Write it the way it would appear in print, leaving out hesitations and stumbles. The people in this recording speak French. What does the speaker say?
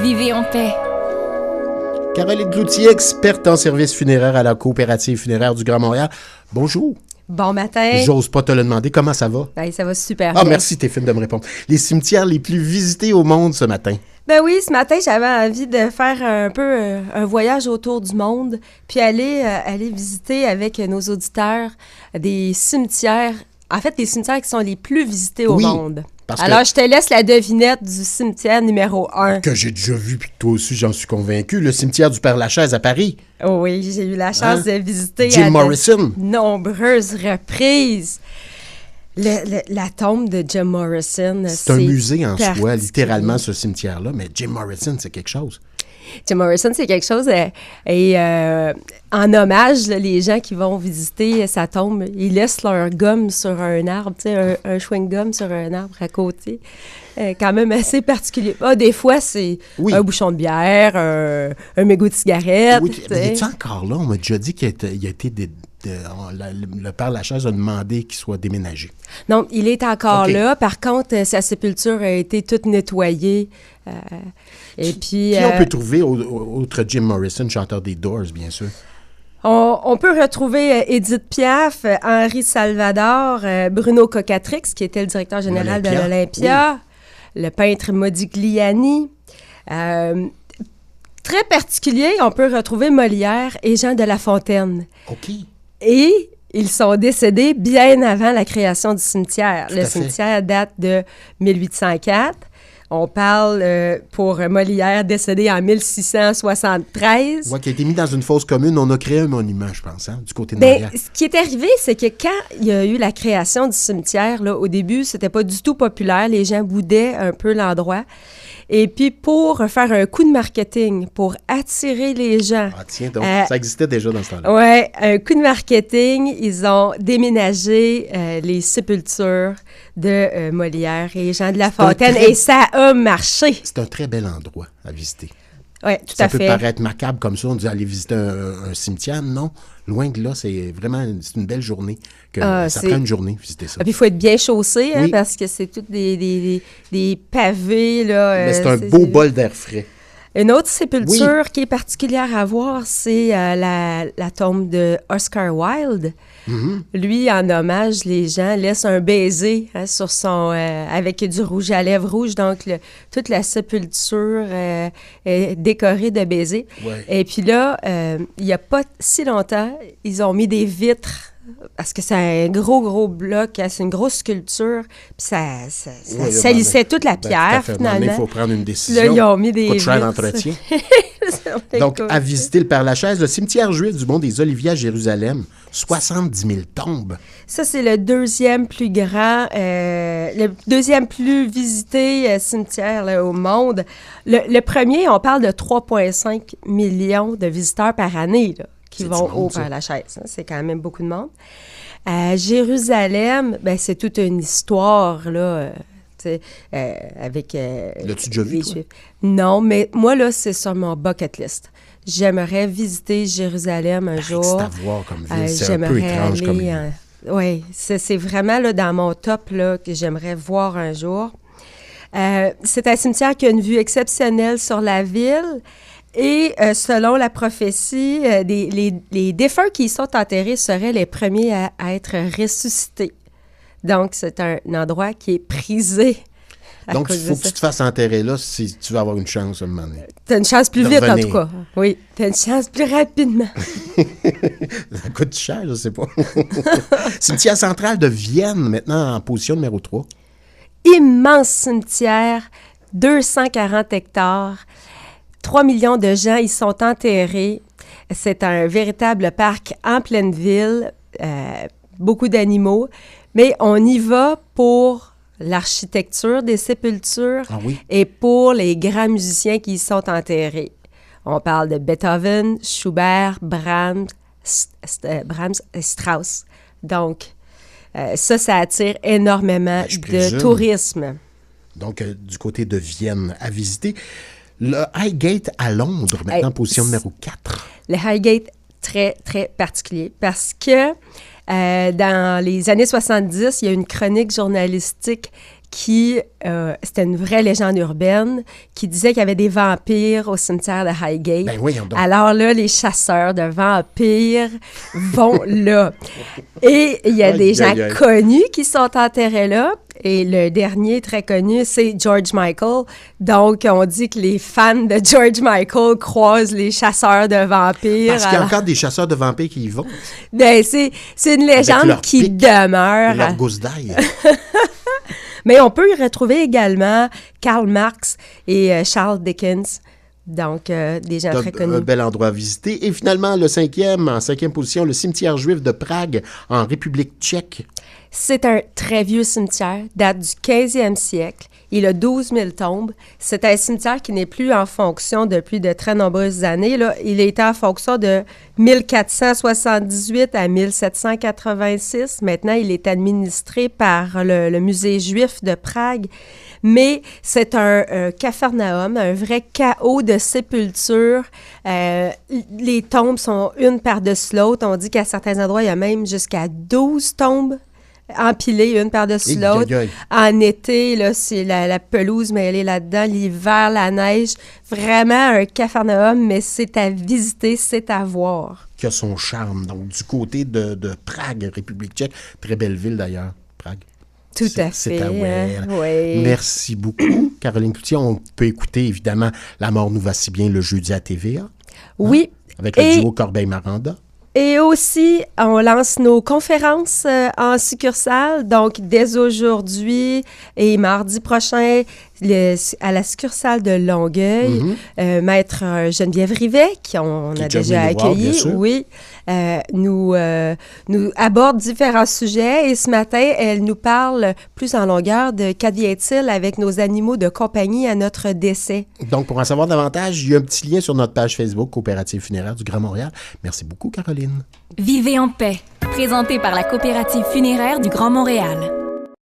Vivez en paix. Caroline Cloutier, experte en services funéraires à la coopérative funéraire du Grand Montréal. Bonjour. Bon matin. J'ose pas te le demander. Comment ça va? Ben, ça va super bien. bien. Merci, t'es fine de me répondre. Les cimetières les plus visités au monde ce matin. Ben oui, ce matin, j'avais envie de faire un peu un voyage autour du monde, puis aller visiter avec nos auditeurs des cimetières, en fait, les cimetières qui sont les plus visités au monde. Alors, je te laisse la devinette du cimetière numéro 1. Que j'ai déjà vu, puis toi aussi, j'en suis convaincu, le cimetière du Père-Lachaise à Paris. Oh oui, j'ai eu la chance de visiter Jim Morrison. De nombreuses reprises. La tombe de Jim Morrison, c'est un musée en soi, littéralement, ce cimetière-là, mais Jim Morrison, c'est quelque chose. Jim Morrison, c'est quelque chose. Et en hommage, là, les gens qui vont visiter sa tombe, ils laissent leur gomme sur un arbre, tu sais, un chewing-gum sur un arbre à côté. Quand même assez particulier. Des fois, c'est un bouchon de bière, un mégot de cigarette. Oui, mais es-tu encore là? On m'a déjà dit qu'il a été le Père-Lachaise a demandé qu'il soit déménagé. Non, il est encore là. Par contre, sa sépulture a été toute nettoyée. Et puis, qui on peut trouver, outre Jim Morrison, chanteur des Doors, bien sûr? On peut retrouver Édith Piaf, Henri Salvador, Bruno Cocatrix, qui était le directeur général de l'Olympia, le peintre Modigliani. Très particulier, on peut retrouver Molière et Jean de La Fontaine. OK. Et ils sont décédés bien avant la création du cimetière. Le cimetière date de 1804. On parle, pour Molière, décédé en 1673. Oui, qui a été mis dans une fosse commune. On a créé un monument, je pense, du côté de Molière. Ce qui est arrivé, c'est que quand il y a eu la création du cimetière, là, au début, c'était pas du tout populaire. Les gens boudaient un peu l'endroit. Et puis, pour faire un coup de marketing, pour attirer les gens... Ah tiens, donc, ça existait déjà dans ce temps-là. Oui, un coup de marketing, ils ont déménagé les sépultures de Molière et Jean de La Fontaine, et ça a marché. C'est un très bel endroit à visiter. Oui, tout à fait. Ça peut paraître macabre comme ça, on dit aller visiter un cimetière. Non, loin de là, c'est une belle journée. Ça prend une journée, visiter ça. Puis il faut être bien chaussé, parce que c'est tous des pavés. Là, mais c'est un beau bol d'air frais. Une autre sépulture qui est particulière à voir, c'est la tombe de Oscar Wilde. Mm-hmm. Lui, en hommage, les gens laissent un baiser sur son avec du rouge à lèvres rouge. Donc, toute la sépulture est décorée de baisers. Ouais. Et puis là, il n'y a pas si longtemps, ils ont mis des vitres. Parce que c'est un gros bloc, c'est une grosse sculpture, puis ça salissait toute la pierre, finalement. Il faut prendre une décision. Là, ils ont mis des coûte cher d'entretien. Donc, à visiter le Père-Lachaise, le cimetière juif du Mont des Oliviers à Jérusalem, 70 000 tombes. Ça, c'est le deuxième plus grand, le deuxième plus visité cimetière là, au monde. Le premier, on parle de 3,5 millions de visiteurs par année, là, qui vont au Père-Lachaise. C'est quand même beaucoup de monde. À Jérusalem, c'est toute une histoire, là, avec... L'as-tu déjà vu, toi? Non, mais moi, là, c'est sur mon bucket list. J'aimerais visiter Jérusalem un jour. C'est à voir comme ville, c'est un peu étrange comme ville. Oui, c'est vraiment là, dans mon top là, que j'aimerais voir un jour. C'est un cimetière qui a une vue exceptionnelle sur la ville. Et selon la prophétie, les défunts qui y sont enterrés seraient les premiers à être ressuscités. Donc, c'est un endroit qui est prisé. Donc, il faut que tu te fasses enterrer là si tu veux avoir une chance à un moment donné. Tu as une chance plus vite, en tout cas. Oui, tu as une chance plus rapidement. Ça coûte cher, je ne sais pas. Cimetière central de Vienne, maintenant en position numéro 3. Immense cimetière, 240 hectares. 3 millions de gens y sont enterrés. C'est un véritable parc en pleine ville, beaucoup d'animaux, mais on y va pour l'architecture des sépultures et pour les grands musiciens qui y sont enterrés. On parle de Beethoven, Schubert, Brahms et Strauss. Donc, ça attire énormément de tourisme. Donc, du côté de Vienne, à visiter. Le Highgate à Londres, maintenant, position numéro 4. Le Highgate, très, très particulier parce que dans les années 70, il y a une chronique journalistique c'était une vraie légende urbaine, qui disait qu'il y avait des vampires au cimetière de Highgate. Ben voyons donc. Alors là, les chasseurs de vampires vont là. Et il y a des gens connus qui sont enterrés là. Et le dernier très connu, c'est George Michael. Donc, on dit que les fans de George Michael croisent les chasseurs de vampires. Parce qu'il y a encore des chasseurs de vampires qui y vont. Ben, c'est une légende qui demeure. Leur gousse d'ail. Mais on peut y retrouver également Karl Marx et Charles Dickens. Donc, des gens très connus. Un bel endroit à visiter. Et finalement, en cinquième position, le cimetière juif de Prague, en République tchèque. C'est un très vieux cimetière, date du 15e siècle. Il a 12 000 tombes. C'est un cimetière qui n'est plus en fonction depuis de très nombreuses années. Là. Il était en fonction de 1478 à 1786. Maintenant, il est administré par le musée juif de Prague. Mais c'est un capharnaüm, un vrai chaos de sépultures. Les tombes sont une par-dessus l'autre. On dit qu'à certains endroits, il y a même jusqu'à 12 tombes empilées une par-dessus l'autre. En été, là, c'est la pelouse mêlée là-dedans. L'hiver, la neige. Vraiment un capharnaüm, mais c'est à visiter, c'est à voir. Qui a son charme. Donc, du côté de Prague, République tchèque. Très belle ville, d'ailleurs, Prague. Tout à fait. C'est à oui. Merci beaucoup, Caroline Cloutier. On peut écouter, évidemment, La mort nous va si bien le jeudi à TVA. Oui. Avec le duo Corbeil-Maranda. Et aussi, on lance nos conférences en succursale. Donc, dès aujourd'hui et mardi prochain, à la succursale de Longueuil, Maître Geneviève Rivet, qu'on a déjà accueilli, nous aborde différents sujets. Et ce matin, elle nous parle plus en longueur de qu'advient-il avec nos animaux de compagnie à notre décès. Donc, pour en savoir davantage, il y a un petit lien sur notre page Facebook, Coopérative funéraire du Grand Montréal. Merci beaucoup, Caroline. Vivez en paix, présenté par la Coopérative funéraire du Grand Montréal.